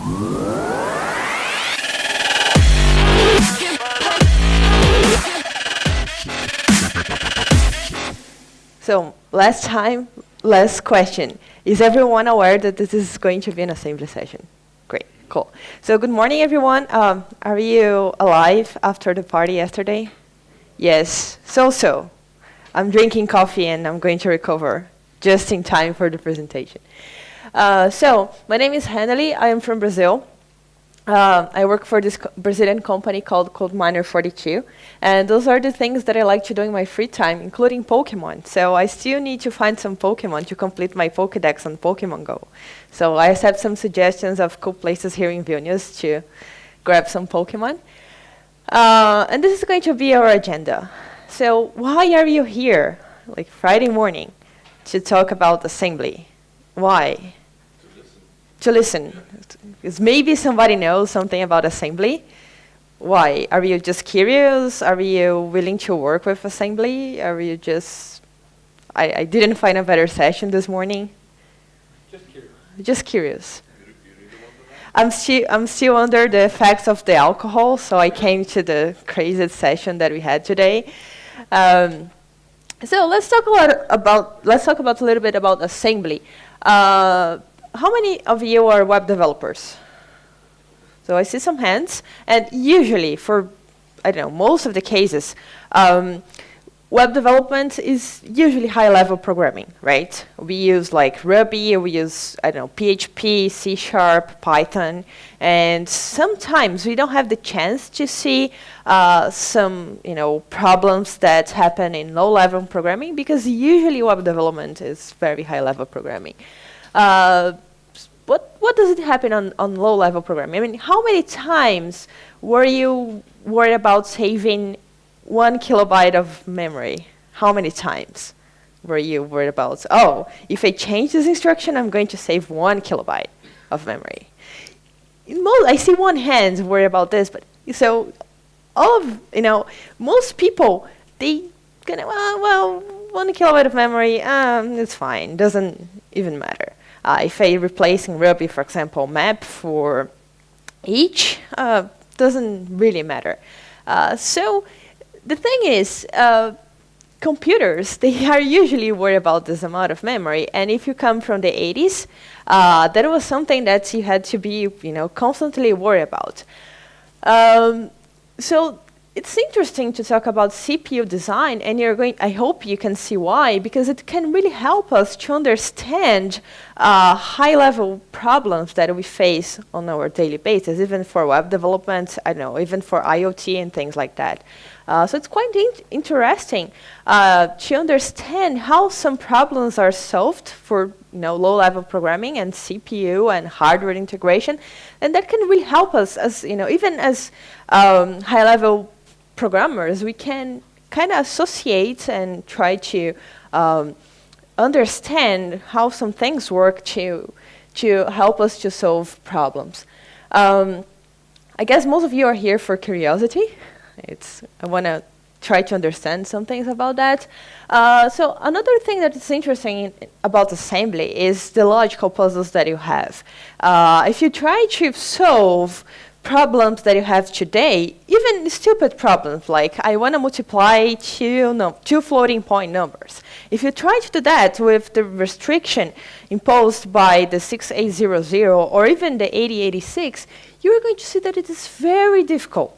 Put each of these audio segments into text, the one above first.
So last question. Is everyone aware that this is going to be an assembly session? Great, cool. So good morning, everyone. Are you alive after the party yesterday? Yes, so. I'm drinking coffee and I'm going to recover just in time for the presentation. So my name is Hanneli. I am from Brazil. I work for this Brazilian company called Codeminer 42. And those are the things that I like to do in my free time, including Pokemon. So I still need to find some Pokemon to complete my Pokédex on Pokemon Go. So I accept some suggestions of cool places here in Vilnius to grab some Pokemon. And this is going to be our agenda. So why are you here, like Friday morning, to talk about assembly? Why? To listen. Because maybe somebody knows something about assembly. Why? Are you just curious? Are you willing to work with assembly? Are you just... I didn't find a better session this morning. Just curious. Just curious. I'm still under the effects of the alcohol, so I came to the crazy session that we had today. So let's talk a little bit about assembly. How many of you are web developers? So I see some hands, and usually for, I don't know, most of the cases, web development is usually high-level programming, right? We use like Ruby, we use, I don't know, PHP, C#, Python, and sometimes we don't have the chance to see some, problems that happen in low-level programming because usually web development is very high-level programming. What does it happen on low-level programming? I mean, how many times were you worried about saving 1 kilobyte of memory? How many times were you worried about, oh, if I change this instruction, I'm going to save 1 kilobyte of memory? I see one hand worried about this, but so most people, they gonna, well, 1 kilobyte of memory, it's fine, doesn't even matter. If I replacing Ruby, for example, map for each, doesn't really matter. So the thing is, computers, they are usually worried about this amount of memory. And if you come from the 80s, that was something that you had to be, constantly worried about. So it's interesting to talk about CPU design, and I hope you can see why, because it can really help us to understand high-level problems that we face on our daily basis, even for web development, I don't know, even for IoT and things like that. So it's quite interesting to understand how some problems are solved for low-level programming and CPU and hardware integration, and that can really help us as even as high-level programmers. We can kind of associate and try to understand how some things work to help us to solve problems. I guess most of you are here for curiosity. I want to try to understand some things about that. So another thing that is interesting about assembly is the logical puzzles that you have. If you try to solve problems that you have today, even stupid problems like I want to multiply two floating point numbers. If you try to do that with the restriction imposed by the 6800 or even the 8086, you're going to see that it is very difficult.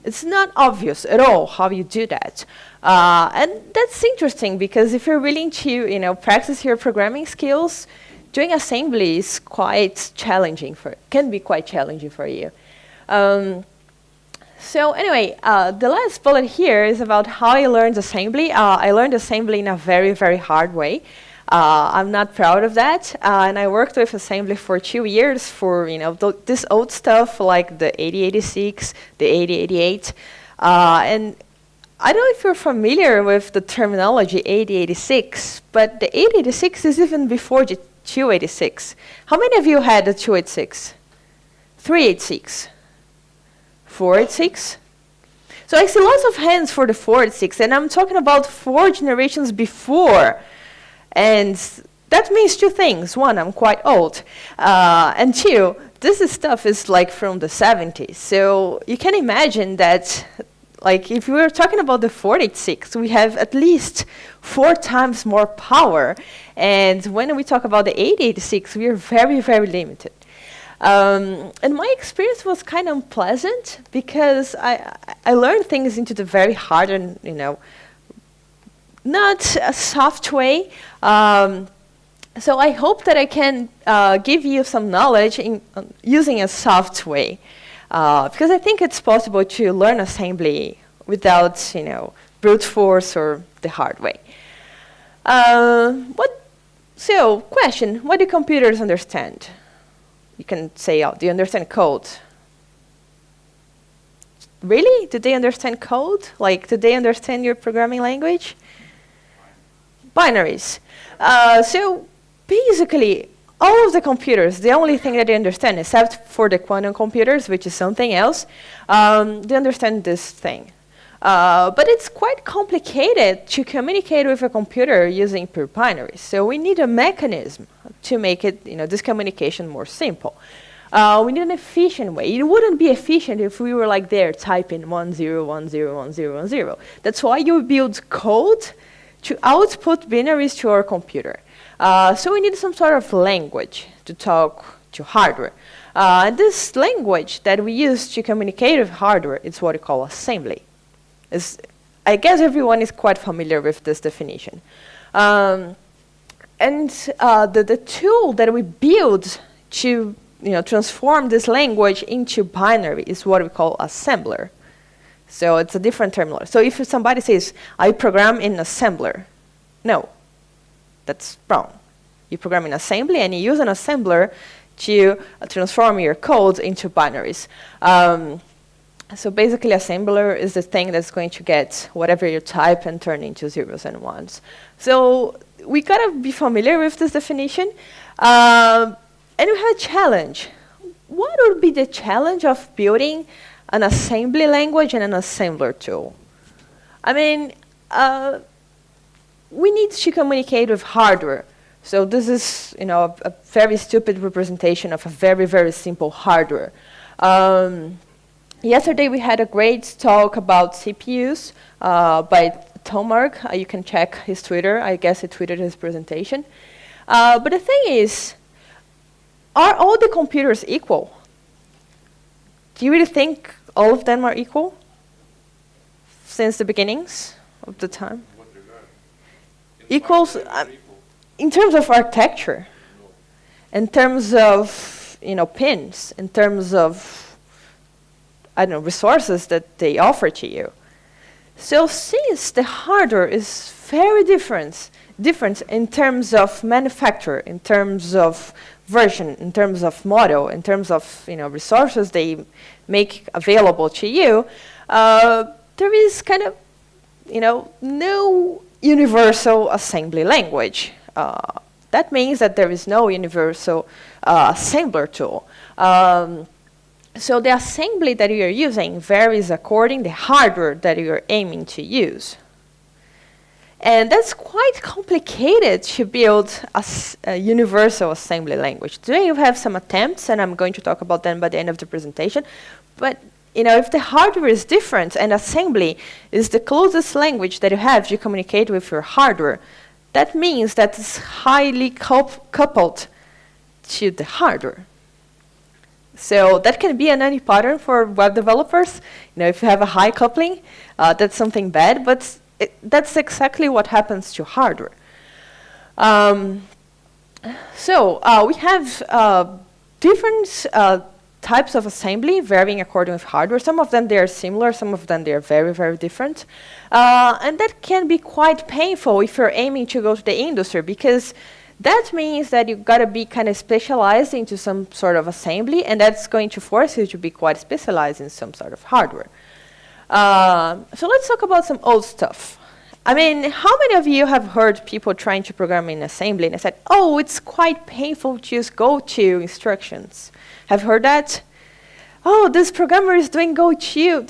It's not obvious at all how you do that. And that's interesting because if you're willing to practice your programming skills, doing assembly is quite challenging can be quite challenging for you. So anyway, the last bullet here is about how I learned assembly. I learned assembly in a very, very hard way. I'm not proud of that, and I worked with assembly for 2 years for this old stuff like the 8086, the 8088, and I don't know if you're familiar with the terminology 8086, but the 8086 is even before the 286. How many of you had the 286? 386? 486? So I see lots of hands for the 486, and I'm talking about 4 generations before. And that means 2 things. 1, I'm quite old. And 2, this stuff is like from the 70s. So you can imagine that, like, if we were talking about the 486, we have at least 4 times more power. And when we talk about the 886, we are very, very limited. And my experience was kind of unpleasant because I learned things into the very hard and, not a soft way. So I hope that I can give you some knowledge in using a soft way. Because I think it's possible to learn assembly without, brute force or the hard way. So, question, what do computers understand? You can say, do you understand code? Really? Do they understand code? Like, do they understand your programming language? Binaries. So, basically, all of the computers, the only thing that they understand, except for the quantum computers, which is something else, they understand this thing. But it's quite complicated to communicate with a computer using pure binaries. So we need a mechanism to make it, this communication more simple. We need an efficient way. It wouldn't be efficient if we were like there typing 10101010. That's why you build code to output binaries to our computer. So we need some sort of language to talk to hardware. And this language that we use to communicate with hardware is what we call assembly. I guess everyone is quite familiar with this definition. And the tool that we build to transform this language into binary is what we call assembler. So it's a different term. So if somebody says, I program in assembler, no, that's wrong. You program in assembly and you use an assembler to transform your code into binaries. So basically, assembler is the thing that's going to get whatever you type and turn into zeros and ones. So we gotta be familiar with this definition. And we had a challenge. What would be the challenge of building an assembly language and an assembler tool? I mean, we need to communicate with hardware. So this is, a very stupid representation of a very, very simple hardware. Yesterday we had a great talk about CPUs by Tomark. You can check his Twitter. I guess he tweeted his presentation. But the thing is, are all the computers equal? Do you really think all of them are equal since the beginnings of the time? Equals in terms of architecture, in terms of pins, in terms of resources that they offer to you. So since the hardware is very different in terms of manufacturer, in terms of version, in terms of model, in terms of resources they make available to you, there is kind of no universal assembly language. That means that there is no universal assembler tool. So the assembly that you are using varies according to the hardware that you are aiming to use. And that's quite complicated to build a universal assembly language. Today you have some attempts, and I'm going to talk about them by the end of the presentation. But if the hardware is different and assembly is the closest language that you have to communicate with your hardware, that means that it's highly coupled to the hardware. So that can be an anti-pattern for web developers. If you have a high coupling, that's something bad, but that's exactly what happens to hardware. So we have different types of assembly varying according with hardware. Some of them, they are similar. Some of them, they are very, very different. And that can be quite painful if you're aiming to go to the industry, because that means that you've got to be kind of specialized into some sort of assembly, and that's going to force you to be quite specialized in some sort of hardware. So let's talk about some old stuff. I mean, how many of you have heard people trying to program in assembly and they said, oh, it's quite painful to just go to instructions? Have heard that? Oh, this programmer is doing go to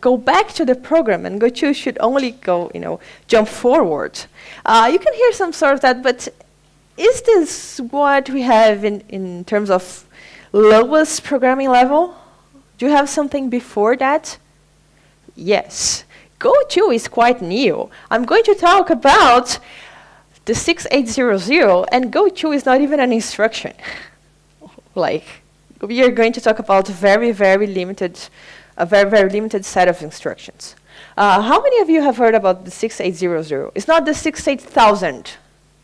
go back to the program, and go to should only go, jump forward. You can hear some sort of that, but is this what we have in terms of lowest programming level? Do you have something before that? Yes. Go2 is quite new. I'm going to talk about the 6800, and Go2 is not even an instruction. Like, we are going to talk about a very, very limited set of instructions. How many of you have heard about the 6800? It's not the 68,000.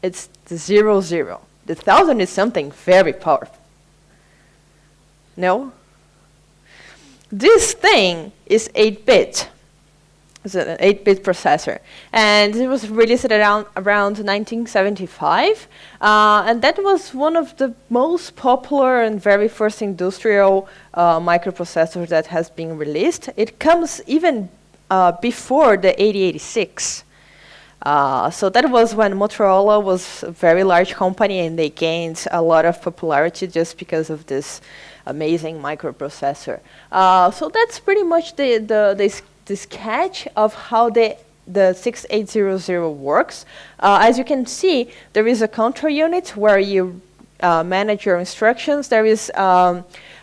It's the 00. The 1000 is something very powerful. No? This thing is 8-bit. It's an 8-bit processor. And it was released around 1975. And that was one of the most popular and very first industrial microprocessors that has been released. It comes even before the 8086. So that was when Motorola was a very large company, and they gained a lot of popularity just because of this amazing microprocessor. So that's pretty much the sketch of how the 6800 works. As you can see, there is a control unit where you manage your instructions. There is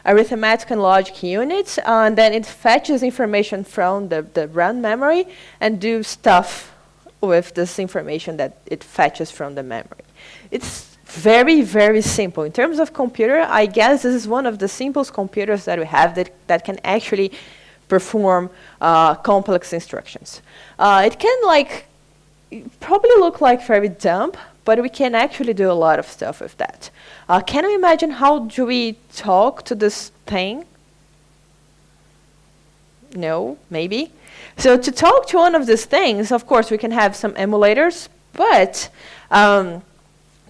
arithmetic and logic units, and then it fetches information from the RAM memory and do stuff with this information that it fetches from the memory. It's very, very simple. In terms of computer, I guess this is one of the simplest computers that we have that can actually perform complex instructions. It can probably look like very dumb, but we can actually do a lot of stuff with that. Can you imagine how do we talk to this thing? No, maybe. So to talk to one of these things, of course, we can have some emulators, but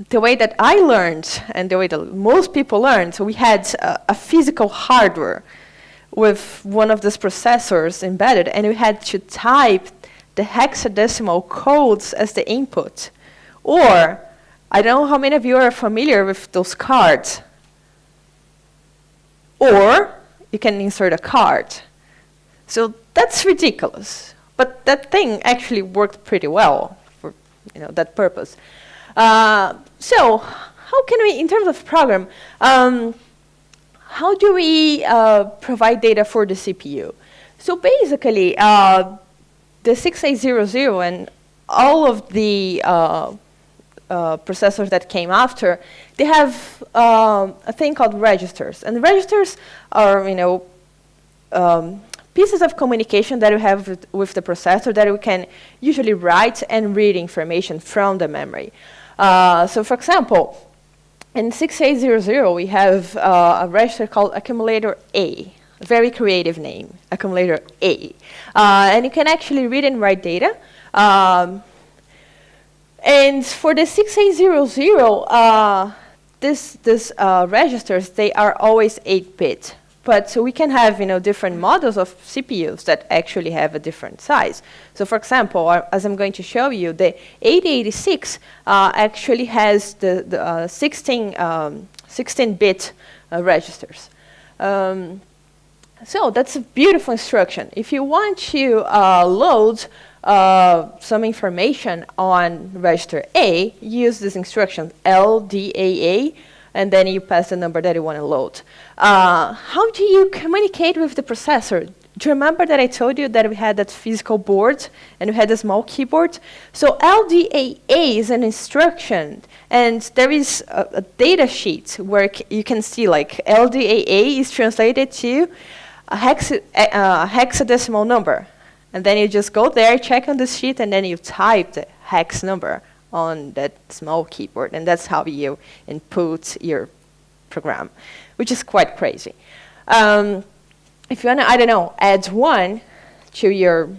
the way that I learned and the way that most people learned, so we had a physical hardware with one of these processors embedded, and we had to type the hexadecimal codes as the input. Or, I don't know how many of you are familiar with those cards. Or, you can insert a card. So that's ridiculous. But that thing actually worked pretty well for that purpose. So, how can we, in terms of program, how do we provide data for the CPU? So basically, the 6800 and all of the processors that came after, they have a thing called registers. And registers are, pieces of communication that we have with the processor that we can usually write and read information from the memory. So for example, in 6800, we have a register called accumulator A, a very creative name, accumulator A. And you can actually read and write data. And for the 6800, these registers, they are always 8-bit. But so we can have different models of CPUs that actually have a different size. So for example, as I'm going to show you, the 8086 actually has the 16-bit registers. So that's a beautiful instruction. If you want to load some information on register A, use this instruction, LDAA, and then you pass the number that you want to load. How do you communicate with the processor? Do you remember that I told you that we had that physical board and we had a small keyboard? So LDAA is an instruction, and there is a data sheet where you can see LDAA is translated to a hexadecimal number. And then you just go there, check on the sheet, and then you type the hex number on that small keyboard, and that's how you input your program, which is quite crazy. If you want to, I don't know, add 1 to your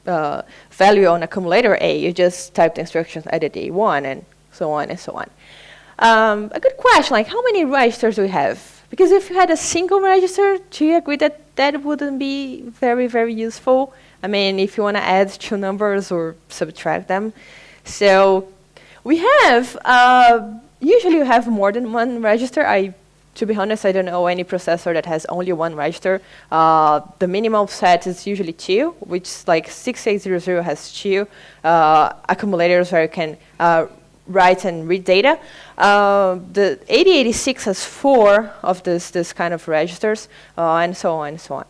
value on accumulator A, you just type the instructions added A1 and so on and so on. A good question, how many registers do we have? Because if you had a single register, do you agree that that wouldn't be very, very useful? I mean, if you want to add 2 numbers or subtract them. So we have, usually you have more than 1 register. To be honest, I don't know any processor that has only 1 register. The minimum set is usually 2, which 6800 has 2 accumulators where you can write and read data. The 8086 has 4 of this kind of registers, and so on and so on.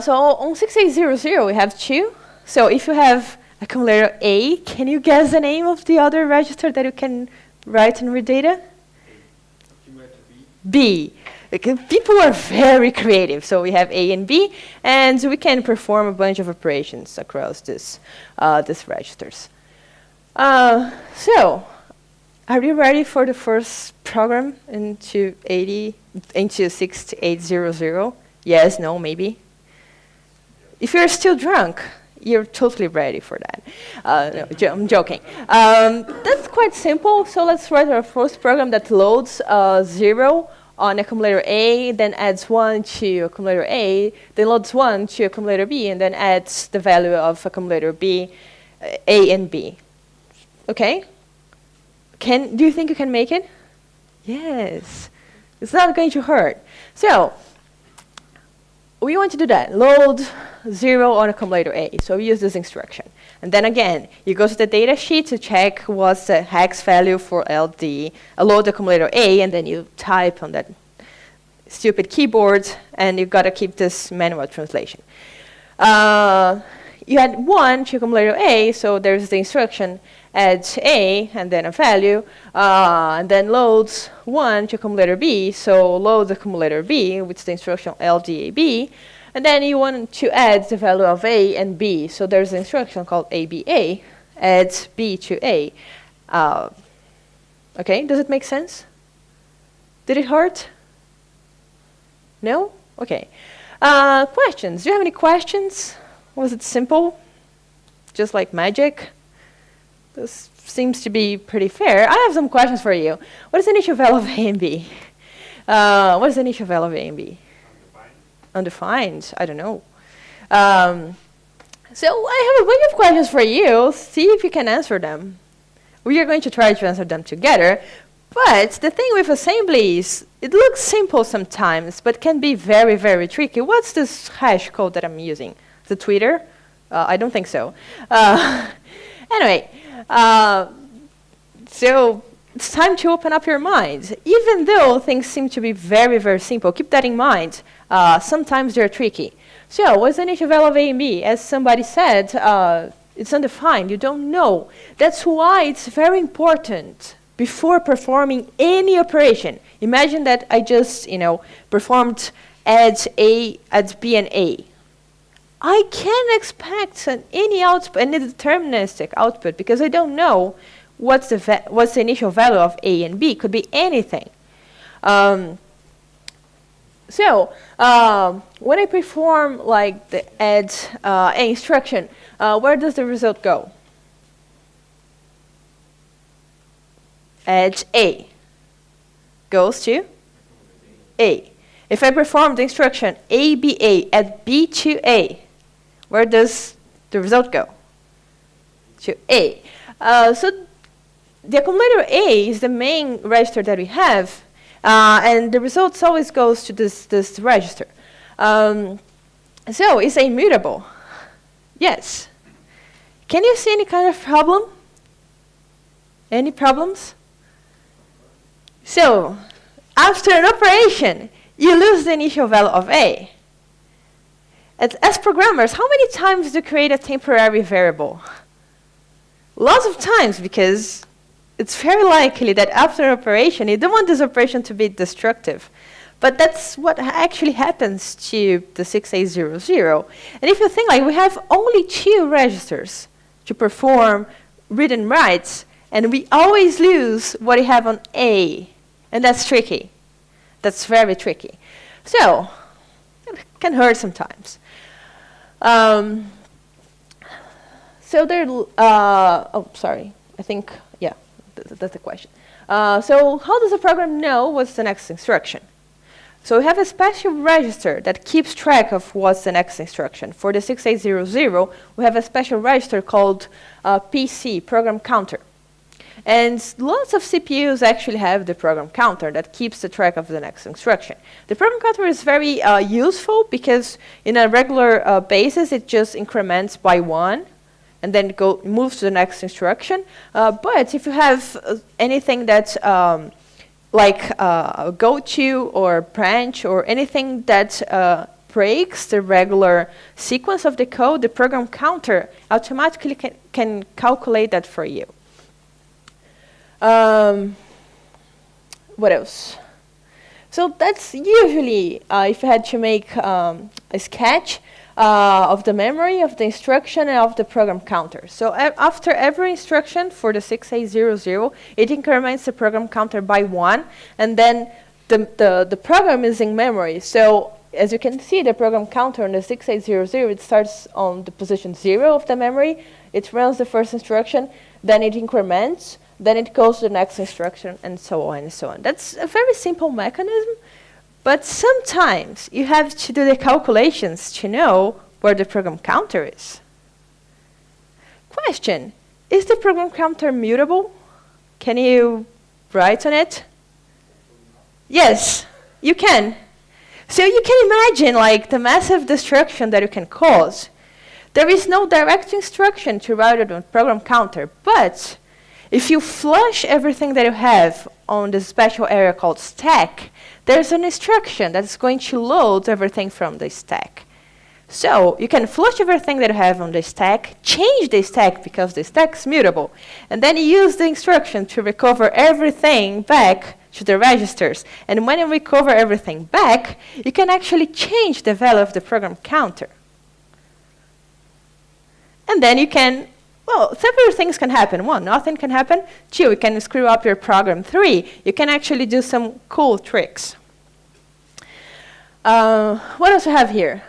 So on 6800 we have 2. So if you have accumulator A, can you guess the name of the other register that you can write and read data? Accumulator B. B. People are very creative. So we have A and B, and we can perform a bunch of operations across these registers. So, are you ready for the first program into 6800? Yes, no, maybe. If you're still drunk, you're totally ready for that. No, I'm joking. That's quite simple. So let's write our first program that loads 0 on accumulator A, then adds 1 to accumulator A, then loads 1 to accumulator B, and then adds the value of accumulator B, A and B. Okay? Do you think you can make it? Yes. It's not going to hurt. So, we want to do that. Load 0 on accumulator A. So we use this instruction. And then again, you go to the data sheet to check what's the hex value for LD, load accumulator A, and then you type on that stupid keyboard, and you've got to keep this manual translation. You add 1 to accumulator A, so there's the instruction, adds A, and then a value, and then loads 1 to accumulator B, so loads accumulator B, which is the instruction LDAB, and then you want to add the value of A and B, so there's an instruction called ABA, adds B to A. Okay, does it make sense? Did it hurt? No? Okay. Questions? Do you have any questions? Was it simple? Just like magic? This seems to be pretty fair. I have some questions for you. What is the initial value of A and B? What is the initial value of A and B? Undefined? I don't know. So I have a bunch of questions for you. See if you can answer them. We are going to try to answer them together. But the thing with assembly is, it looks simple sometimes, but can be very, very tricky. What's this hash code that I'm using? The Twitter? I don't think so. Anyway, so it's time to open up your mind. Even though things seem to be very, very simple, keep that in mind. Sometimes they're tricky. So what's the initial value of A and B? As somebody said, it's undefined. You don't know. That's why it's very important before performing any operation. Imagine that I just, performed adds A, adds B and A. I can't expect any deterministic output because I don't know what's the initial value of A and B. Could be anything. So when I perform like the add A instruction, where does the result go? Add A goes to A. If I perform the instruction ABA, add B to A, where does the result go? To A. So the accumulator A is the main register that we have, and the results always goes to this register. So it's immutable. Yes. Can you see any kind of problem? Any problems? So after an operation, you lose the initial value of A. As programmers, how many times do you create a temporary variable? Lots of times, because it's very likely that after an operation, you don't want this operation to be destructive. But that's what actually happens to the 6800. And if you think, like, we have only 2 registers to perform read and writes, and we always lose what we have on A. And that's tricky. That's very tricky. So it can hurt sometimes. So there, oh, sorry. I think, yeah, that's the question. So how does the program know what's the next instruction? So we have a special register that keeps track of what's the next instruction. For the 6800, we have a special register called PC, program counter. And lots of CPUs actually have the program counter that keeps the track of the next instruction. The program counter is very useful because in a regular basis, it just increments by 1. and then move to the next instruction. But if you have anything that's like go to or branch or anything that breaks the regular sequence of the code, the program counter automatically can calculate that for you. What else? So that's usually, if I had to make a sketch of the memory of the instruction and of the program counter. So after every instruction for the 6800, it increments the program counter by 1, and then the program is in memory. So as you can see, the program counter on the 6800, it starts on the position 0 of the memory. It runs the first instruction, then it increments, then it goes to the next instruction, and so on and so on. That's a very simple mechanism, but sometimes you have to do the calculations to know where the program counter is. Question, is the program counter mutable? Can you write on it? Yes, you can. So you can imagine like the massive destruction that you can cause. There is no direct instruction to write it on program counter, but if you flush everything that you have on this special area called stack, there's an instruction that's going to load everything from the stack. So you can flush everything that you have on the stack, change the stack because the stack is mutable, and then you use the instruction to recover everything back to the registers. And when you recover everything back, you can actually change the value of the program counter. And then you can, well, several things can happen. 1, nothing can happen. 2, you can screw up your program. 3, you can actually do some cool tricks. What else do I have here?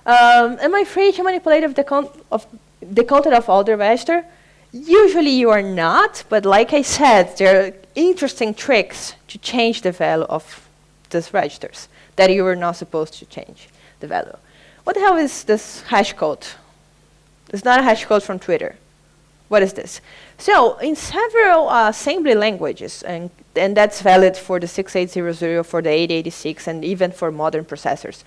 Am I free to manipulate the content of all the register? Usually you are not, but like I said, there are interesting tricks to change the value of these registers that you were not supposed to change the value. What the hell is this hash code? It's not a hash code from Twitter. What is this? So in several assembly languages, and that's valid for the 6800, for the 8086, and even for modern processors,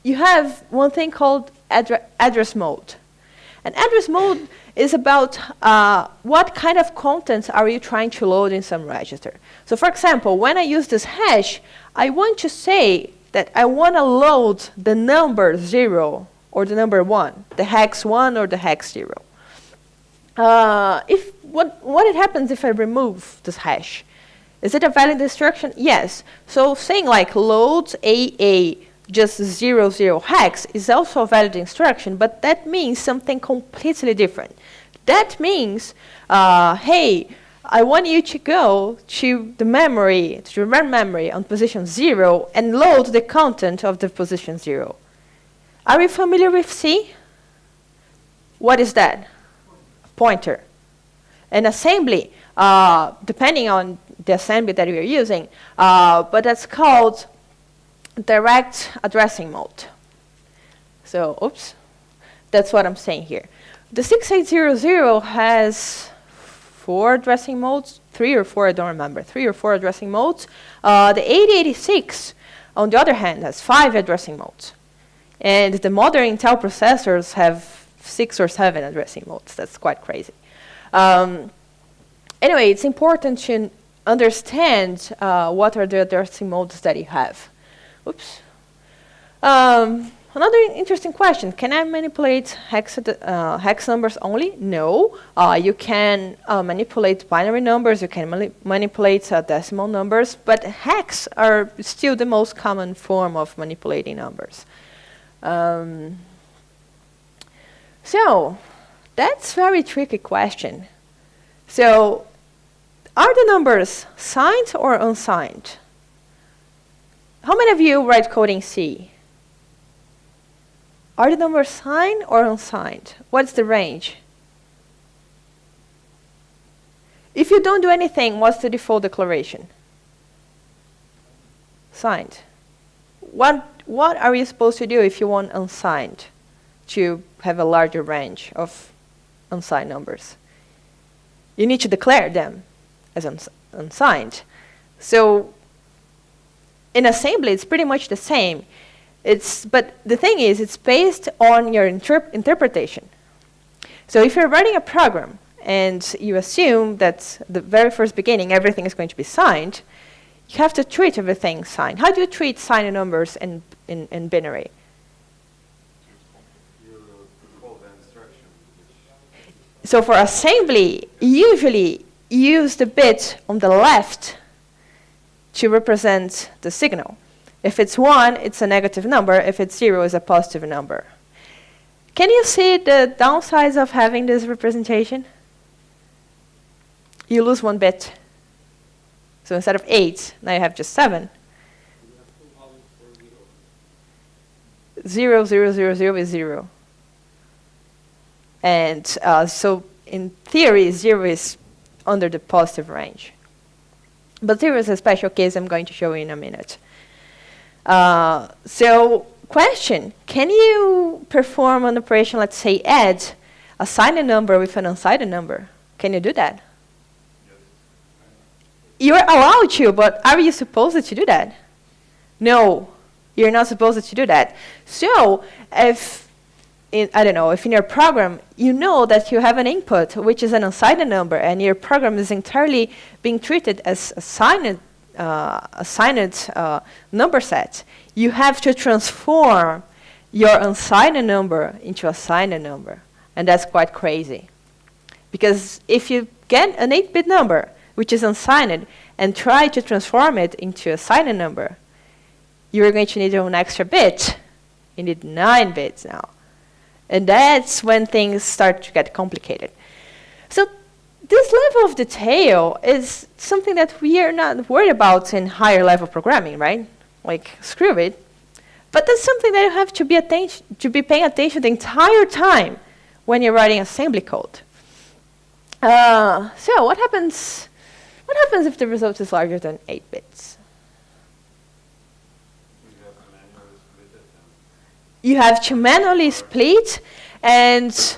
you have one thing called address mode. And address mode is about what kind of contents are you trying to load in some register. So for example, when I use this hash, I want to say that I want to load the number 0 or the number 1, the hex 1 or the hex 0. What happens if I remove this hash? Is it a valid instruction? Yes. So saying like load AA just 00 hex is also a valid instruction, but that means something completely different. That means, hey, I want you to go to the memory, to the RAM memory on position 0 and load the content of the position 0. Are you familiar with C? What is that? Pointer. An assembly, depending on the assembly that you're using, but that's called direct addressing mode. So, oops, that's what I'm saying here. The 6800 has 4 addressing modes, 3 or 4, I don't remember, 3 or 4 addressing modes. The 8086, on the other hand, has 5 addressing modes. And the modern Intel processors have 6 or 7 addressing modes. That's quite crazy. Anyway, it's important to understand what are the addressing modes that you have. Oops. Another interesting question. Can I manipulate hex numbers only? No. You can manipulate binary numbers. You can manipulate decimal numbers. But hex are still the most common form of manipulating numbers. So that's a very tricky question. So are the numbers signed or unsigned? How many of you write code in C? Are the numbers signed or unsigned? What's the range? If you don't do anything, what's the default declaration? Signed. What are you supposed to do if you want unsigned to have a larger range of unsigned numbers? You need to declare them as unsigned. So in assembly, it's pretty much the same. But the thing is, it's based on your interpretation. So if you're writing a program and you assume that the very first beginning everything is going to be signed, you have to treat everything signed. How do you treat signed numbers in binary? You call the instruction. So for assembly, usually use the bit on the left to represent the signal. If it's 1, it's a negative number. If it's 0, it's a positive number. Can you see the downsides of having this representation? You lose 1 bit. So instead of 8, now you have just 7. 0, 0, 0, 0 is 0. And so in theory, 0 is under the positive range. But 0 is a special case I'm going to show you in a minute. So question, can you perform an operation, let's say add a signed number with an unsigned number? Can you do that? You're allowed to, but are you supposed to do that? No, you're not supposed to do that. So if, I don't know, if in your program you know that you have an input which is an unsigned number and your program is entirely being treated as a signed number set, you have to transform your unsigned number into a signed number. And that's quite crazy. Because if you get an 8-bit number, which is unsigned, and try to transform it into a signed number, you're going to need an extra bit. You need 9 bits now. And that's when things start to get complicated. So this level of detail is something that we are not worried about in higher level programming, right? Like, screw it. But that's something that you have to be paying attention the entire time when you're writing assembly code. So what happens if the result is larger than 8 bits? You have to manually split, and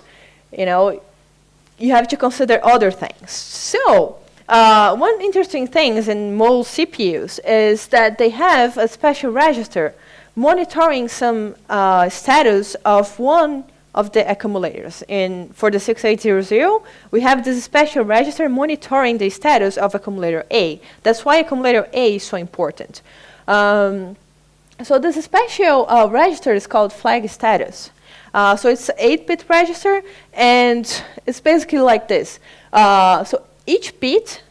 you have to consider other things. So one interesting thing in most CPUs is that they have a special register monitoring some status of one of the accumulators. For the 6800, we have this special register monitoring the status of accumulator A. That's why accumulator A is so important. So this special register is called Slag Status. So it's an 8-bit register, and it's basically like this. So each bit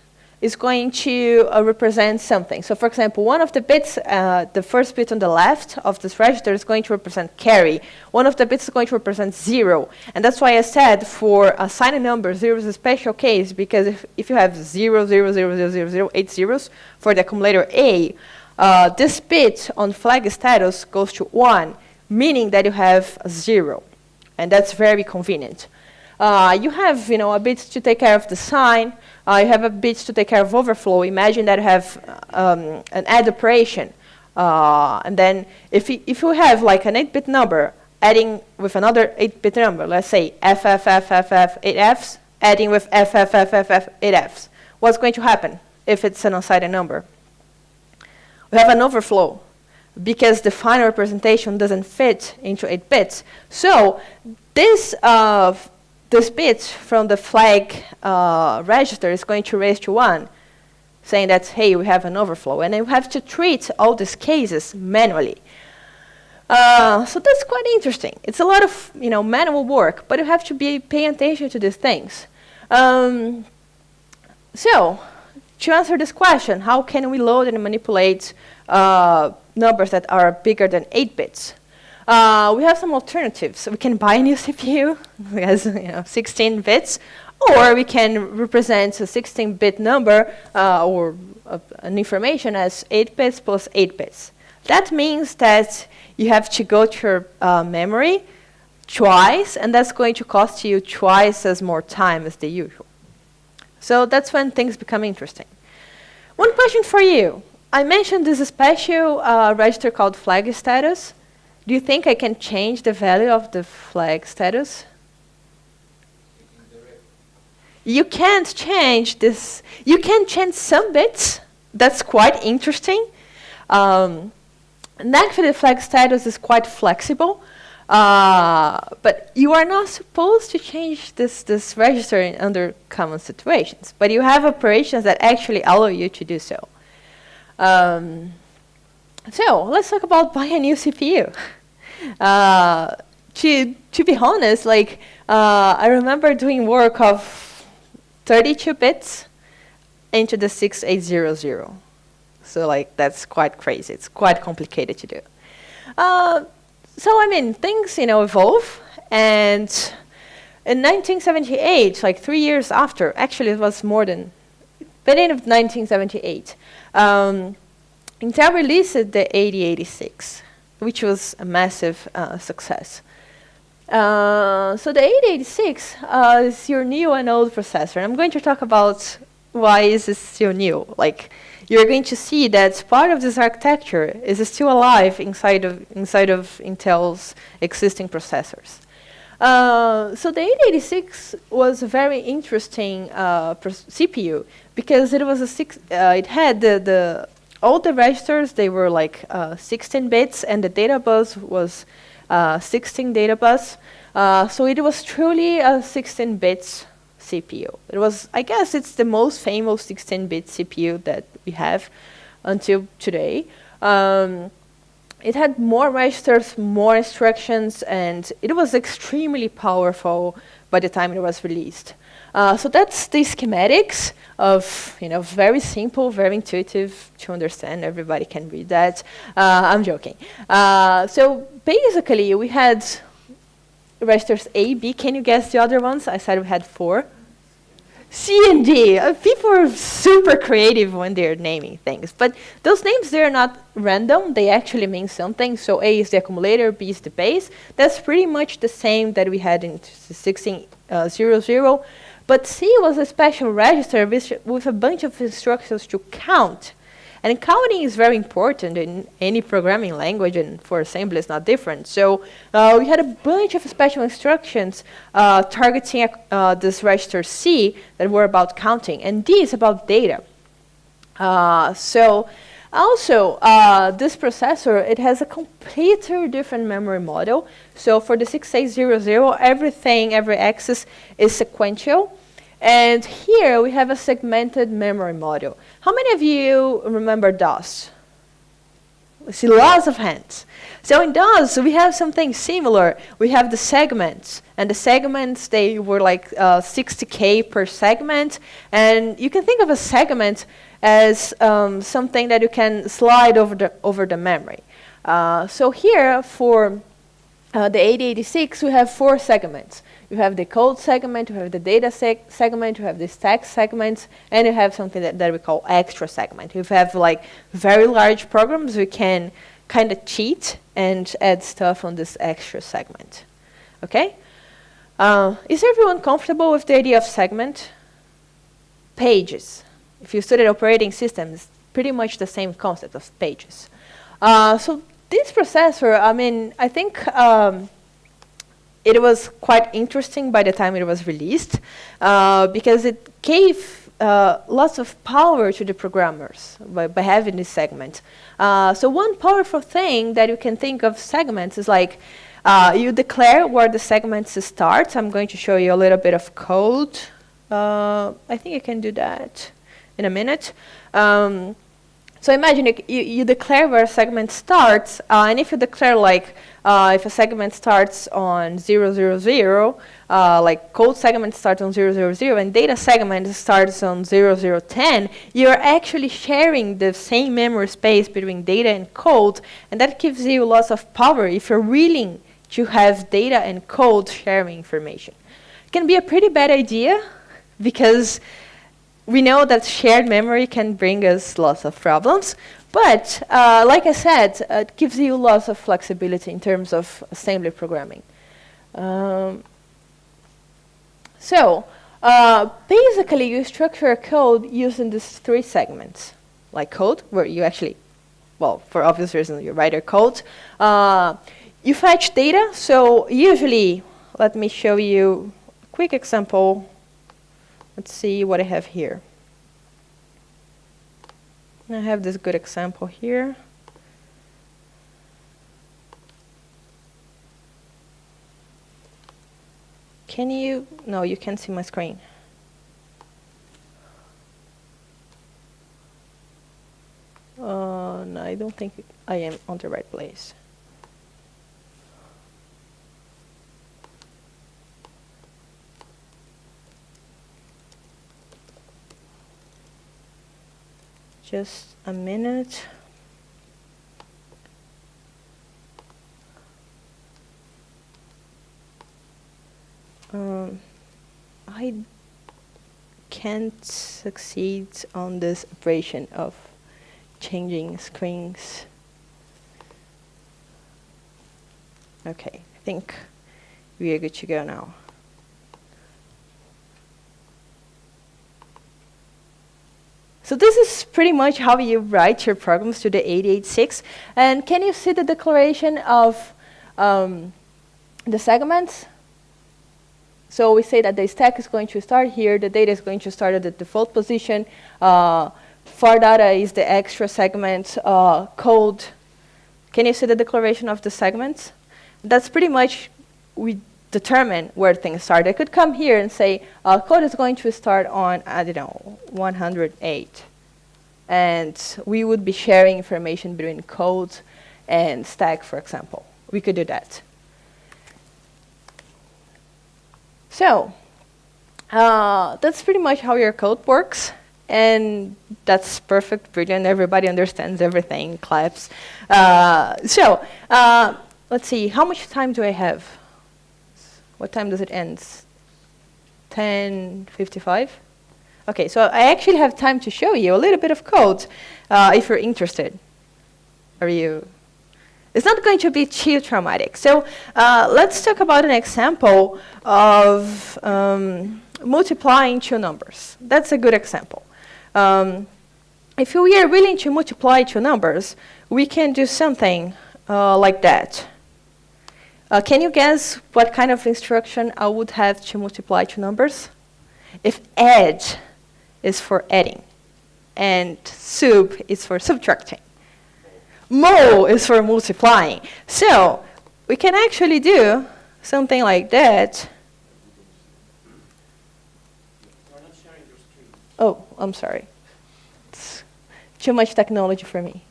is going to represent something. So for example, one of the bits, the first bit on the left of this register is going to represent carry. One of the bits is going to represent 0. And that's why I said for a signed number, 0 is a special case, because if you have 0, 0, 0, 0, 0, 0, 8 zeros for the accumulator A, this bit on flag status goes to 1, meaning that you have a 0. And that's very convenient. You have a bit to take care of the sign. You have a bit to take care of overflow. Imagine that you have an add operation. And then if you have like an 8-bit number adding with another 8-bit number, let's say FFFFF 8Fs, adding with FFFFF 8Fs, what's going to happen if it's an unsigned number? We have an overflow because the final representation doesn't fit into 8 bits. So this bit from the flag register is going to raise to 1, saying that, hey, we have an overflow. And then we have to treat all these cases manually. So that's quite interesting. It's a lot of manual work, but you have to be paying attention to these things. So to answer this question, how can we load and manipulate numbers that are bigger than 8 bits? We have some alternatives. We can buy a new CPU, it has 16 bits, or we can represent a 16-bit number or an information as 8 bits plus 8 bits. That means that you have to go to your memory twice, and that's going to cost you twice as more time as the usual. So that's when things become interesting. One question for you. I mentioned this special register called flag status. Do you think I can change the value of the flag status? You can't change this. You can change some bits. That's quite interesting. And actually, the flag status is quite flexible. But you are not supposed to change this register under common situations. But you have operations that actually allow you to do so. So let's talk about buying a new CPU. To be honest, like I remember doing work of 32 bits into the 6800. So like that's quite crazy. It's quite complicated to do. So I mean, things evolve, and in 1978, like 3 years after, actually it was more than, beginning of 1978, Intel released the 8086, which was a massive success. So the 8086 is your new and old processor. And I'm going to talk about why is this still new. Like, you're going to see that part of this architecture is still alive inside of Intel's existing processors. So the 8086 was a very interesting CPU because it was it had all the registers. They were like 16 bits, and the data bus was 16 data bus. So it was truly a 16 bits CPU. It was, I guess, it's the most famous 16-bit CPU that we have until today. It had more registers, more instructions, and it was extremely powerful by the time it was released. So that's the schematics of, very simple, very intuitive to understand. Everybody can read that. I'm joking. So basically, we had registers A, B. Can you guess the other ones? I said we had 4. C and D. People are super creative when they're naming things. But those names, they're not random. They actually mean something. So A is the accumulator, B is the base. That's pretty much the same that we had in 1600. But C was a special register with a bunch of instructions to count. And counting is very important in any programming language, and for assembly it's not different. So we had a bunch of special instructions targeting this register C that were about counting, and D is about data. So also, this processor, it has a completely different memory model. So for the 6800, every axis is sequential. And here we have a segmented memory model. How many of you remember DOS? We see lots of hands. So in DOS, we have something similar. We have the segments. And the segments, they were like 60K per segment. And you can think of a segment as something that you can slide over the memory. So here, for the 8086, we have 4 segments. You have the code segment, you have the data segment, you have the stack segments, and you have something that we call extra segment. If you have like very large programs, we can kind of cheat and add stuff on this extra segment. Okay? Is everyone comfortable with the idea of segment? Pages. If you studied operating systems, pretty much the same concept of pages. So this processor, I mean, I think it was quite interesting by the time it was released because it gave lots of power to the programmers by having this segment. So one powerful thing that you can think of segments is like you declare where the segments start. I'm going to show you a little bit of code. I think you can do that in a minute. So imagine you declare where a segment starts, and if you declare like if a segment starts on 000, like code segment starts on 000, and data segment starts on 0010, you're actually sharing the same memory space between data and code, and that gives you lots of power if you're willing to have data and code sharing information. It can be a pretty bad idea because we know that shared memory can bring us lots of problems, but like I said, it gives you lots of flexibility in terms of assembly programming. Basically, you structure a code using these 3 segments, like code, where you actually, well, for obvious reasons, you write your code. You fetch data, so usually, let me show you a quick example. Let's see what I have here. I have this good example here. can you? No, you can't see my screen. No, I don't think I am on the right place. Just a minute. I can't succeed on this operation of changing screens. Okay, I think we are good to go now. So this is pretty much how you write your programs to the 886. And can you see the declaration of the segments? So we say that the stack is going to start here, the data is going to start at the default position, for data is the extra segment code. Can you see the declaration of the segments? That's pretty much, we determine where things start. I could come here and say, code is going to start on, I don't know, 108. And we would be sharing information between code and stack, for example. We could do that. So that's pretty much how your code works. And that's perfect, brilliant. Everybody understands everything, claps. So let's see, how much time do I have? What time does it end? 10:55? OK, so I actually have time to show you a little bit of code if you're interested. Are you? It's not going to be too traumatic. So let's talk about an example of multiplying two numbers. That's a good example. If we are willing to multiply two numbers, we can do something like that. Can you guess what kind of instruction I would have to multiply two numbers? If add is for adding, and sub is for subtracting. Mul is for multiplying. So we can actually do something like that. You're not sharing your screen. Oh, I'm sorry. It's too much technology for me.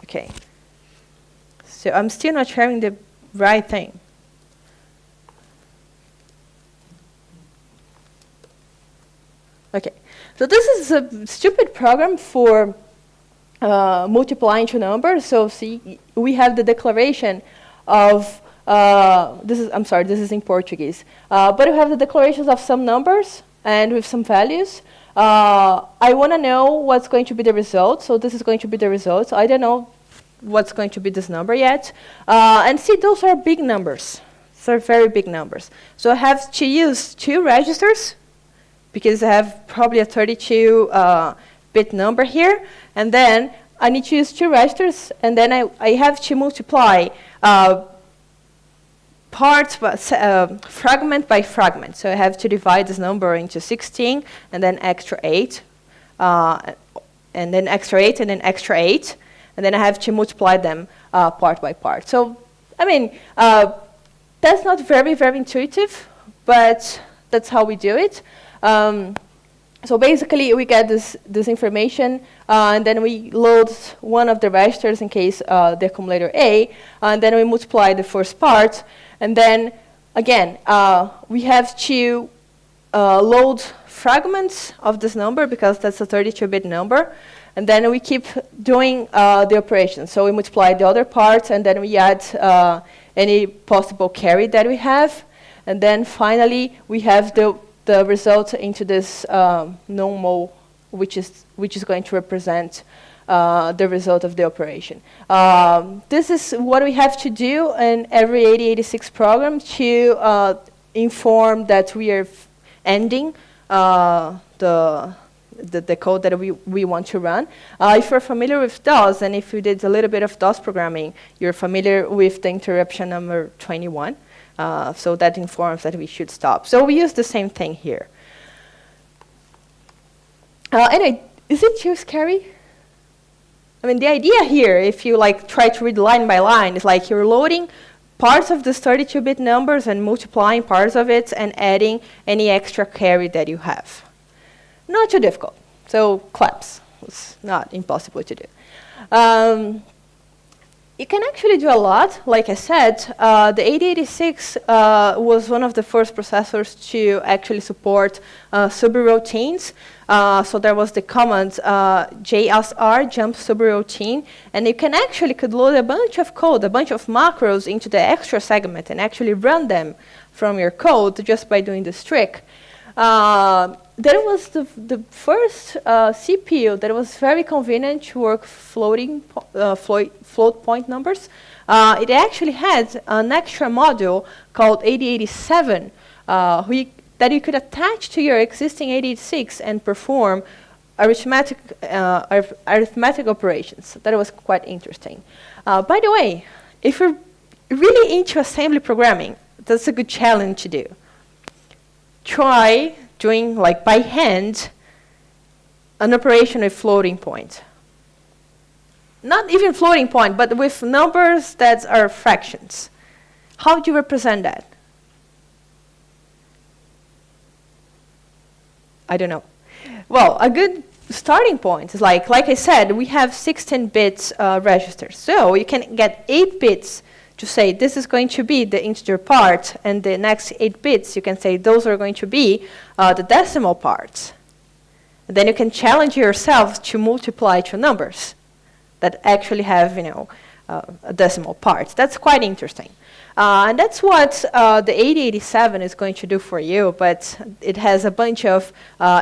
OK. So I'm still not sharing the right thing. OK. So this is a stupid program for multiplying two numbers. So see, we have the declaration of, I'm sorry, this is in Portuguese. But we have the declarations of some numbers and with some values. I want to know what's going to be the result. So this is going to be the result. So I don't know what's going to be this number yet. And see, those are big numbers. They're very big numbers. So I have to use two registers, because I have probably a 32-bit number here. And then I need to use two registers. And then I have to multiply fragment by fragment. So I have to divide this number into 16, and then extra 8, and then extra 8, and then extra 8. And then I have to multiply them part by part. So, I mean, that's not very, very intuitive, but that's how we do it. So basically, we get this information, and then we load one of the registers in case the accumulator A, and then we multiply the first part. And then, again, we have to load fragments of this number, because that's a 32-bit number. And then we keep doing the operation. So we multiply the other parts, and then we add any possible carry that we have. And then finally, we have the result into this normal, which is going to represent the result of the operation. This is what we have to do in every 8086 program to inform that we are ending the code that we want to run. If you're familiar with DOS, and if you did a little bit of DOS programming, you're familiar with the interruption number 21. So that informs that we should stop. So we use the same thing here. Anyway, is it too scary? I mean, the idea here, if you try to read line by line, is like you're loading parts of this 32-bit numbers and multiplying parts of it and adding any extra carry that you have. Not too difficult. So claps was not impossible to do. You can actually do a lot. Like I said, the 8086 was one of the first processors to actually support subroutines. So there was the command JSR, jump subroutine, and you can actually could load a bunch of code, a bunch of macros into the extra segment and actually run them from your code just by doing this trick. That was the first CPU that was very convenient to work float point numbers. It actually had an extra module called 8087 that you could attach to your existing 8086 and perform arithmetic operations. That was quite interesting. By the way, if you're really into assembly programming, that's a good challenge to do. Try doing, like by hand, an operation with floating point. Not even floating point, but with numbers that are fractions. How do you represent that? I don't know. Well, a good starting point is like I said, we have 16-bit registers. So you can get 8 bits to say this is going to be the integer part, and the next 8 bits you can say those are going to be the decimal parts. And then you can challenge yourself to multiply two numbers that actually have a decimal part. That's quite interesting. And that's what the 8087 is going to do for you, but it has a bunch of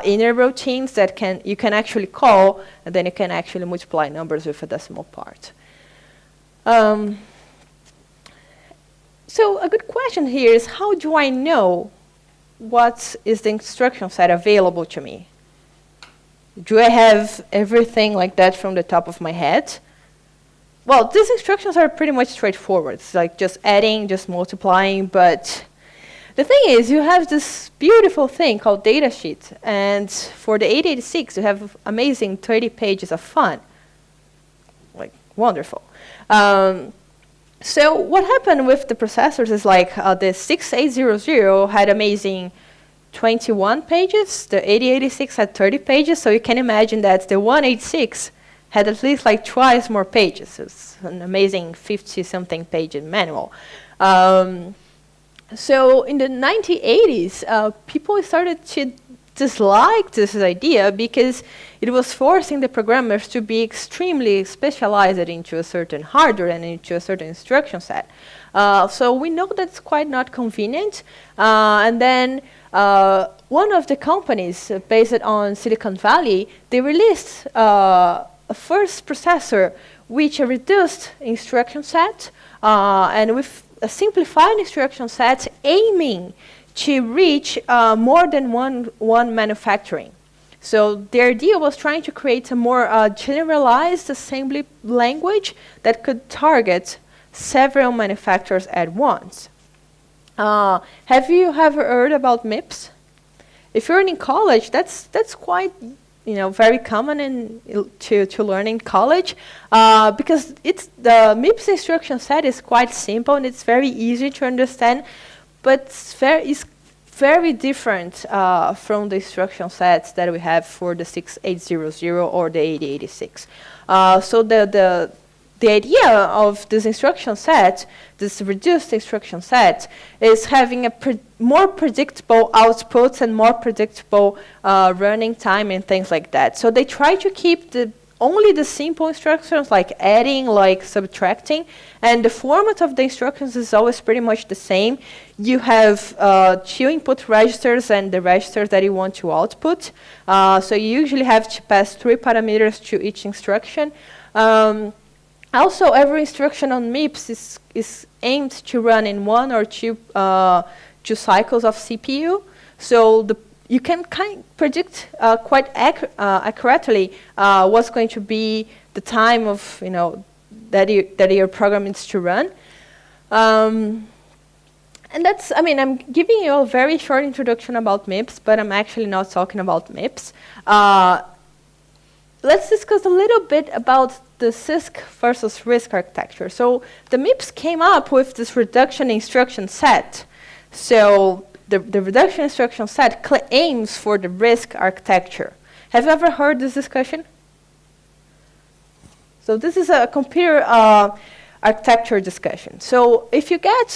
inner routines that you can actually call, and then you can actually multiply numbers with a decimal part. So a good question here is, how do I know what is the instruction set available to me? Do I have everything like that from the top of my head? Well, these instructions are pretty much straightforward. It's like just adding, just multiplying, but the thing is, you have this beautiful thing called datasheet, and for the 8086, you have amazing 30 pages of fun. Like, wonderful. So what happened with the processors is like the 6800 had amazing 21 pages, the 8086 had 30 pages, so you can imagine that the 186 had at least like twice more pages. It's an amazing 50-something page manual. So in the 1980s, people started to dislike this idea because it was forcing the programmers to be extremely specialized into a certain hardware and into a certain instruction set. So we know that's quite not convenient. And then one of the companies based on Silicon Valley, they released a first processor which a reduced instruction set and with a simplified instruction set aiming to reach more than one manufacturing. So the idea was trying to create a more generalized assembly language that could target several manufacturers at once. Have you ever heard about MIPS? If you're in college, that's quite very common to learn in college because the MIPS instruction set is quite simple and it's very easy to understand, but it's very different from the instruction sets that we have for the 6800 or the 8086. So the idea of this instruction set, this reduced instruction set, is having a more predictable outputs and more predictable running time and things like that. So they try to keep only the simple instructions like adding, like subtracting, and the format of the instructions is always pretty much the same. You have 2 input registers and the registers that you want to output. So you usually have to pass 3 parameters to each instruction. Also, every instruction on MIPS is aimed to run in 1 or 2 cycles of CPU. So you can predict quite accurately what's going to be the time of that your program needs to run. And that's, I'm giving you a very short introduction about MIPS, but I'm actually not talking about MIPS. Let's discuss a little bit about the Sisk versus Risc architecture. So the MIPS came up with this reduction instruction set. So the reduction instruction set aims for the Risc architecture. Have you ever heard this discussion? So this is a computer architecture discussion. So if you get,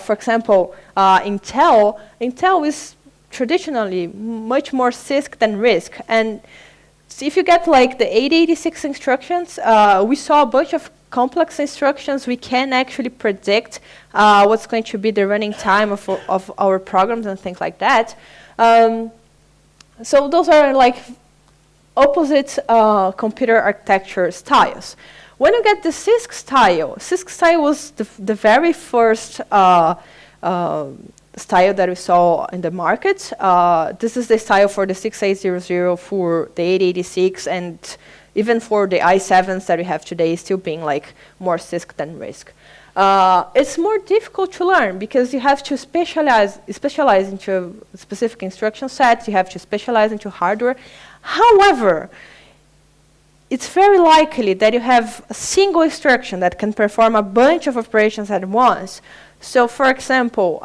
for example, Intel is traditionally much more Sisk than Risc. And so if you get like the 8086 instructions, we saw a bunch of complex instructions. We can actually predict what's going to be the running time of our programs and things like that. So those are like opposite computer architecture styles. When you get the Sisk style was the very first style that we saw in the market. This is the style for the 6800, for the 8086, and even for the i7s that we have today, still being like more Sisk than Risc. It's more difficult to learn because you have to specialize into a specific instruction set. You have to specialize into hardware. However, it's very likely that you have a single instruction that can perform a bunch of operations at once. So, for example,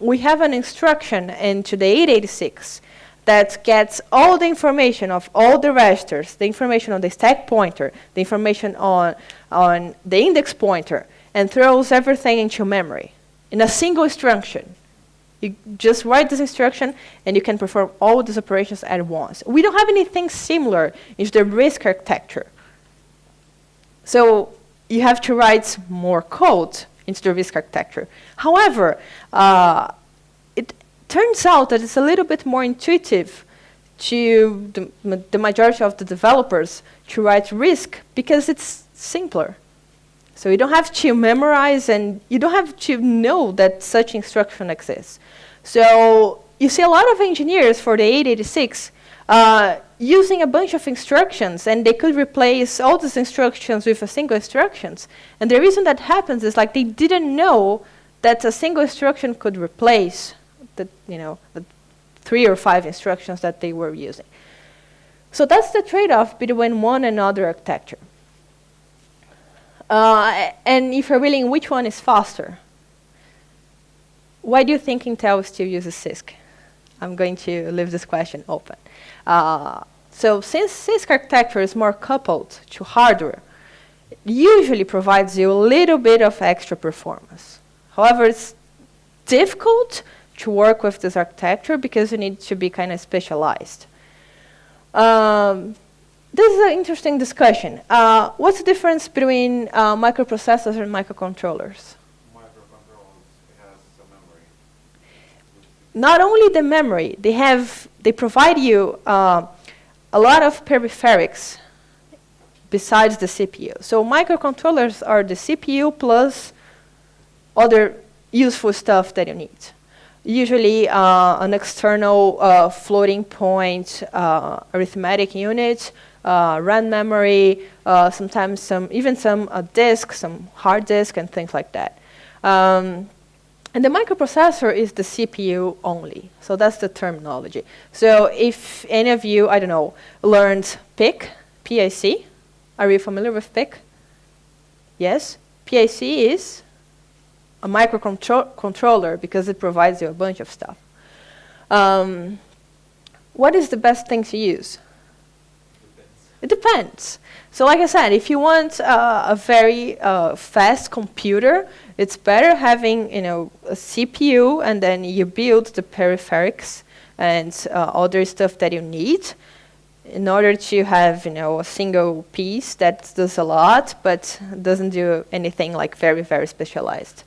we have an instruction into the 886 that gets all the information of all the registers, the information on the stack pointer, the information on the index pointer, and throws everything into memory in a single instruction. You just write this instruction, and you can perform all these operations at once. We don't have anything similar in the Risc architecture. So you have to write more code into the Risc architecture. However, it turns out that it's a little bit more intuitive to the majority of the developers to write Risc because it's simpler. So you don't have to memorize, and you don't have to know that such instruction exists. So you see a lot of engineers for the 886 using a bunch of instructions, and they could replace all these instructions with a single instructions. And the reason that happens is like they didn't know that a single instruction could replace the 3 or 5 instructions that they were using. So that's the trade-off between one and other architecture. And if you're willing, which one is faster? Why do you think Intel still uses Sisk? I'm going to leave this question open. So since Sisk architecture is more coupled to hardware, it usually provides you a little bit of extra performance. However, it's difficult to work with this architecture because you need to be kind of specialized. This is an interesting discussion. What's the difference between microprocessors and microcontrollers? Microcontrollers has some memory. Not only the memory, they provide you a lot of peripherals besides the CPU. So microcontrollers are the CPU plus other useful stuff that you need. Usually an external floating point, arithmetic unit, RAM memory, sometimes some disk, some hard disk, and things like that. And the microprocessor is the CPU only. So that's the terminology. So if any of you, I don't know, learned PIC, PIC, are you familiar with PIC? Yes? PIC is a microcontroller because it provides you a bunch of stuff. What is the best thing to use? It depends. So like I said, if you want a very fast computer, it's better having a CPU, and then you build the peripherals and other stuff that you need in order to have a single piece that does a lot but doesn't do anything like very, very specialized.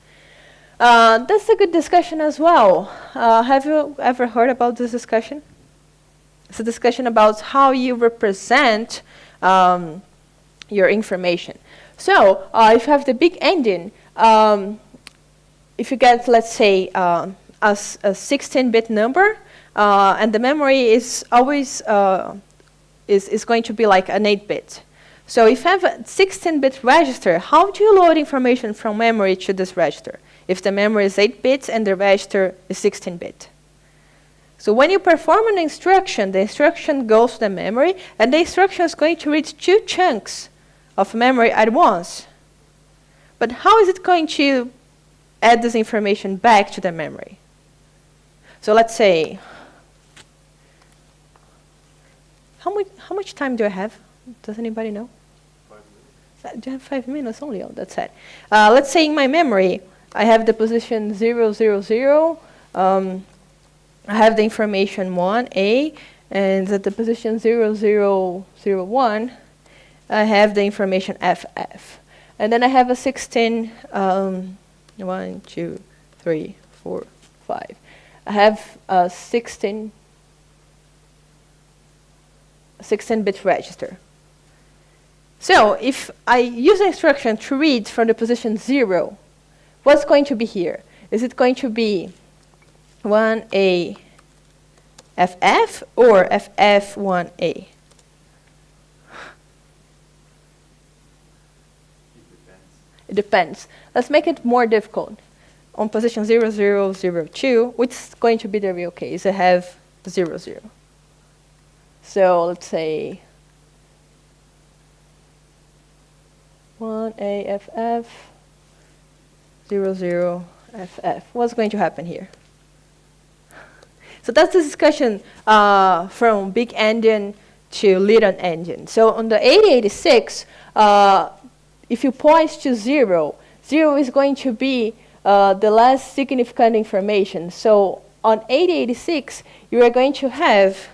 That's a good discussion as well. Have you ever heard about this discussion? It's a discussion about how you represent your information. So if you have the big engine, if you get, let's say, a 16-bit number, and the memory is always is going to be like an 8-bit. So if you have a 16-bit register, how do you load information from memory to this register if the memory is 8 bits and the register is 16-bit? So when you perform an instruction, the instruction goes to the memory, and the instruction is going to read 2 chunks of memory at once. But how is it going to add this information back to the memory? So let's say, how much time do I have? Does anybody know? 5 minutes. Do I have 5 minutes only? Oh, that's it. Let's say in my memory, I have the position 0, 0, 0. I have the information 1A, and at the position 0, 0, 0, 1, I have the information FF. And then I have a 16, 1, 2, 3, 4, 5. I have a 16-bit register. So if I use the instruction to read from the position 0, what's going to be here? Is it going to be 1A FF or FF 1A? It depends. Let's make it more difficult. On position 0, 0, 0, 2, which is going to be the real case? I have 0, 0. So let's say 1A FF, 0, 0 FF. What's going to happen here? So that's the discussion from big endian to little endian. So on the 8086, if you point to 0, 0 is going to be the last significant information. So on 8086, you are going to have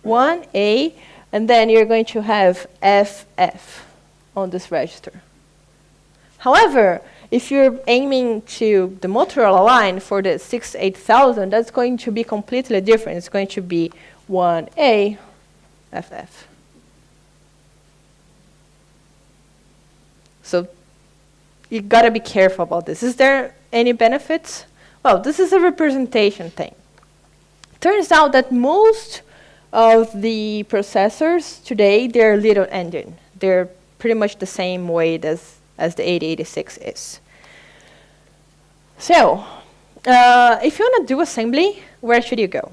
1A, and then you're going to have FF on this register. However, if you're aiming to the Motorola line for the 68000, that's going to be completely different. It's going to be 1A FF. So you got to be careful about this. Is there any benefits? Well, this is a representation thing. Turns out that most of the processors today, they're little endian. They're pretty much the same weight as the 8086 is. So, if you want to do assembly, where should you go?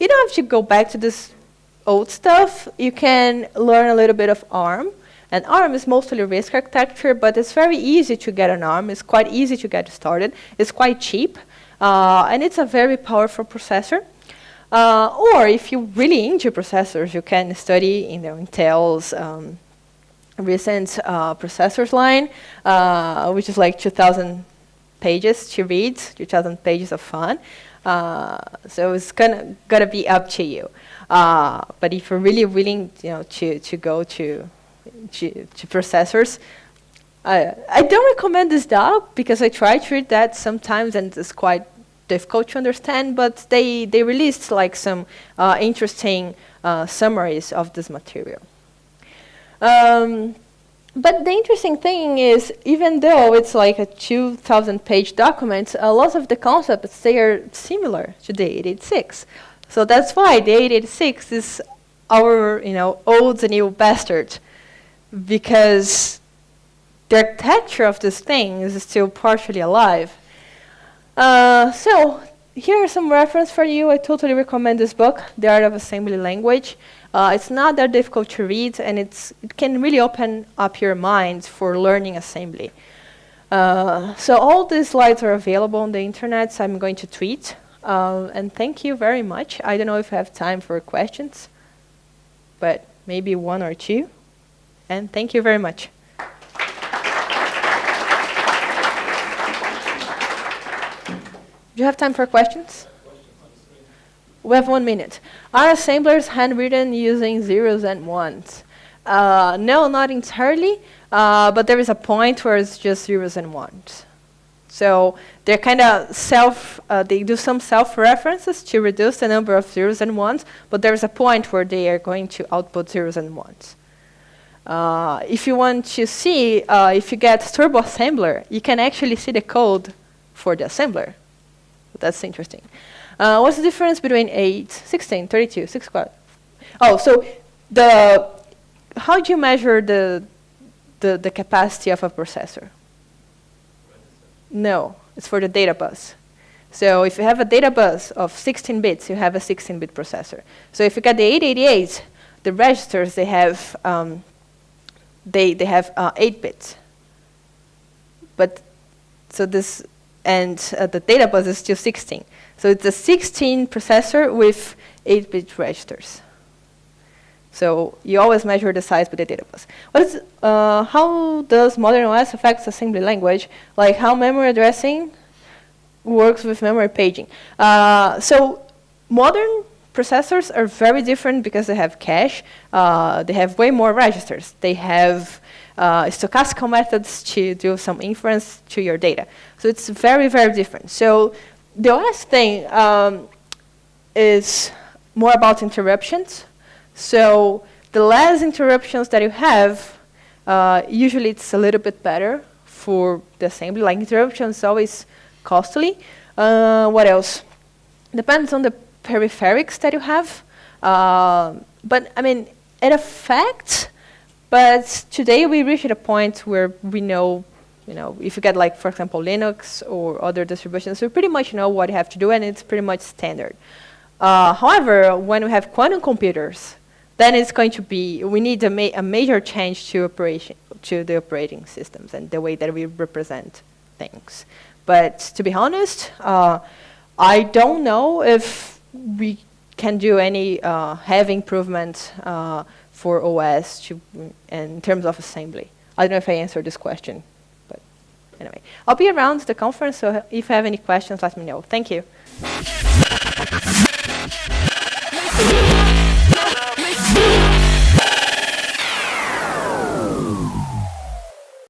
You don't have to go back to this old stuff. You can learn a little bit of ARM. And ARM is mostly Risc Architecture, but it's very easy to get an ARM. It's quite easy to get started. It's quite cheap, and it's a very powerful processor. Or if you're really into processors, you can study Intel's recent processors line, which is like 2,000 pages to read, 2,000 pages of fun. So it's gotta be up to you. But if you're really willing, to go to processors, I don't recommend this doc because I try to read that sometimes and it's quite difficult to understand, but they released like some interesting summaries of this material. But the interesting thing is, even though it's like a 2,000-page document, a lot of the concepts, they are similar to the 886. So that's why the 886 is our old and new bastard, because the architecture of this thing is still partially alive. So here are some reference for you. I totally recommend this book, The Art of Assembly Language. It's not that difficult to read, and it can really open up your mind for learning assembly. So all these slides are available on the internet, so I'm going to tweet. And thank you very much. I don't know if I have time for questions, but maybe one or two. And thank you very much. Do you have time for questions? We have 1 minute. Are assemblers handwritten using zeros and ones? No, not entirely, but there is a point where it's just zeros and ones. So they're kind of they do some self-references to reduce the number of zeros and ones, but there is a point where they are going to output zeros and ones. If you want to see, if you get turbo assembler, you can actually see the code for the assembler. That's interesting. What's the difference between 8, 16, 32, 64? Oh, so how do you measure the capacity of a processor? No, it's for the data bus. So if you have a data bus of 16 bits, you have a 16-bit processor. So if you got the 888, the registers, they have they have 8 bits. But so this, and the data bus is still 16. So it's a 16 processor with 8-bit registers. So you always measure the size by the data bus. How does modern OS affect assembly language? Like how memory addressing works with memory paging. So modern processors are very different because they have cache. They have way more registers. They have stochastical methods to do some inference to your data. So it's very, very different. So the OS thing is more about interruptions. So the less interruptions that you have, usually it's a little bit better for the assembly. Like interruptions is always costly. What else? Depends on the peripherals that you have. But I mean, it affects. But today we reached a point where we know, if you get like, for example, Linux or other distributions, we pretty much know what you have to do, and it's pretty much standard. However, when we have quantum computers, then it's going to be, we need a major change to the operating systems and the way that we represent things. But to be honest, I don't know if we can do any heavy improvement for OS in terms of assembly. I don't know if I answered this question, but anyway. I'll be around the conference, so if you have any questions, let me know. Thank you.